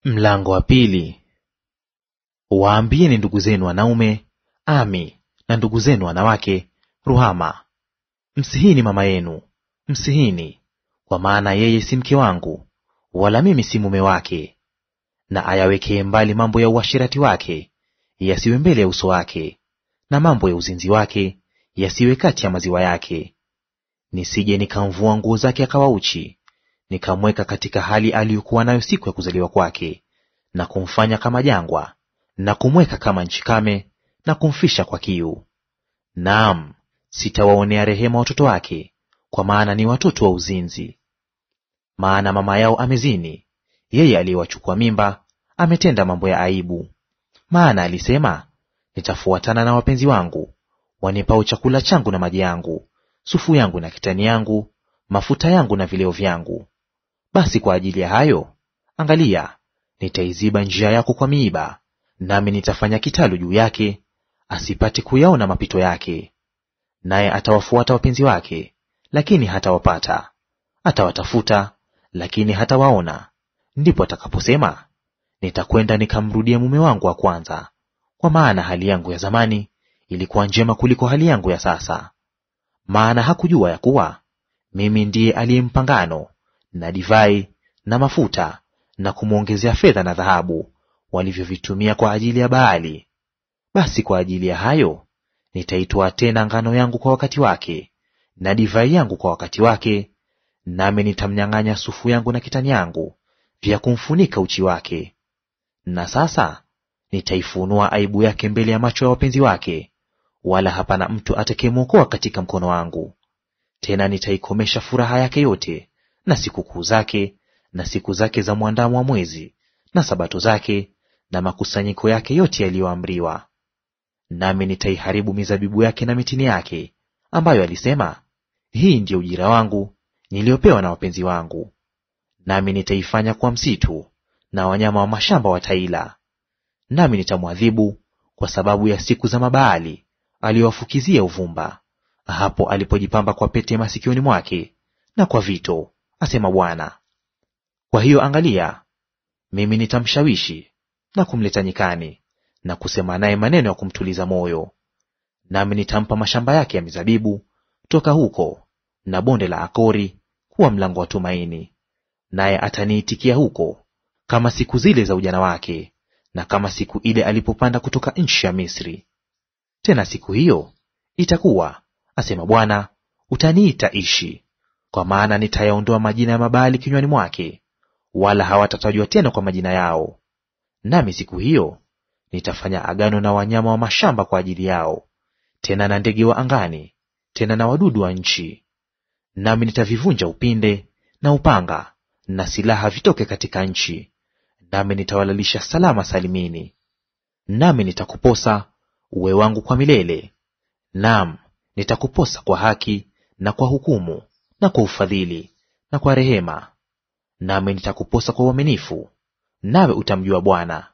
Mlango wa pili. Waambieni ndugu zenu wanaume, Ami, na ndugu zenu wanawake, Ruhama. Msihini mama yenu, msihini, kwa maana yeye si mke wangu, wala mimi si mume wake. Na ayawekee mbali mambo ya uasherati wake, yasiwe mbele ya uso wake, na mambo ya uzinzi wake yasiwe kati ya maziwa yake. Nisije nikamvua nguo zake akawa uchi, nikamweka katika hali aliyokuwa nayo siku ya kuzaliwa kwake, na kumfanya kama jangwa, na kumweka kama nchi kame, na kumfisha kwa kiu. Naam, sitawaonea rehema watoto wake, kwa maana ni watoto wa uzinzi. Maana mama yao amezini, yeye aliyewachukua mimba ametenda mambo ya aibu. Maana alisema, nitafuatana na wapenzi wangu, wanipao chakula changu na maji yangu, sufu yangu na kitani yangu, mafuta yangu na vileo vyangu. Basi kwa ajili ya hayo, angalia, nitaiziba njia yako kwa miiba, nami nitafanya kitalu juu yake, asipate kuyaona mapito yake. Naye atawafuata wapenzi wake, lakini hatawapata; atawatafuta, lakini hatawaona. Ndipo atakaposema, nitakwenda nikamrudie mume wangu wa kwanza, kwa maana hali yangu ya zamani ilikuwa njema kuliko hali yangu ya sasa. Maana hakujua ya kuwa mimi ndiye aliyempa ngano na divai na mafuta, na kumwongezea fedha na dhahabu, walivyovitumia kwa ajili ya Baali. Basi kwa ajili ya hayo nitaitoa tena ngano yangu kwa wakati wake, na divai yangu kwa wakati wake, nami nitamnyang'anya sufu yangu na kitani yangu vya kumfunika uchi wake. Na sasa nitaifunua aibu yake mbele ya macho ya wapenzi wake, wala hapana mtu atakayemwokoa katika mkono wangu. Tena nitaikomesha furaha yake yote, na sikukuu zake, na siku zake za mwandamo wa mwezi, na sabato zake, na makusanyiko yake yote yaliyoamriwa. Nami nitaiharibu mizabibu yake na mitini yake, ambayo alisema, hii ndiyo ujira wangu niliyopewa na wapenzi wangu. Nami nitaifanya kuwa msitu, na wanyama wa mashamba wataila. Nami nitamwadhibu kwa sababu ya siku za Mabaali aliyowafukizia uvumba, hapo alipojipamba kwa pete masikioni mwake na kwa vito, asema Bwana. Kwa hiyo angalia, mimi nitamshawishi na kumleta nyikani, na kusema naye maneno ya kumtuliza moyo. Nami nitampa mashamba yake ya mizabibu toka huko, na bonde la Akori kuwa mlango wa tumaini. Naye ataniitikia huko kama siku zile za ujana wake, na kama siku ile alipopanda kutoka nchi ya Misri. Tena siku hiyo itakuwa, asema Bwana, utaniita Ishi, kwa maana nitayaondoa majina ya Mabaali kinywani mwake, wala hawatatajwa tena kwa majina yao. Nami siku hiyo nitafanya agano na wanyama wa mashamba kwa ajili yao, tena na ndege wa angani, tena na wadudu wa nchi. Nami nitavivunja upinde na upanga na silaha vitoke katika nchi, nami nitawalalisha salama salimini. Nami nitakuposa uwe wangu kwa milele, naam, nitakuposa kwa haki na kwa hukumu na kwa ufadhili na kwa rehema. Nami nitakuposa kwa uaminifu, nawe utamjua Bwana.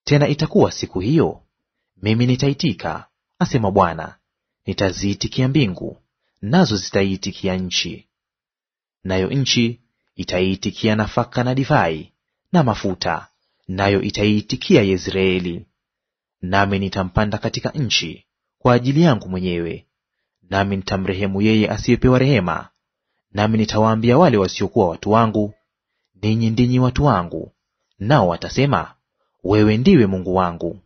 Tena itakuwa siku hiyo, mimi nitaitika, asema Bwana, nitaziitikia mbingu, nazo zitaiitikia nchi. Nayo nchi itaiitikia nafaka na divai na mafuta, nayo itaiitikia Yezreeli. Nami nitampanda katika nchi kwa ajili yangu mwenyewe, nami nitamrehemu yeye asiyepewa rehema. Nami nitawaambia wale wasiokuwa watu wangu, ninyi ndinyi watu wangu, nao watasema, wewe ndiwe Mungu wangu.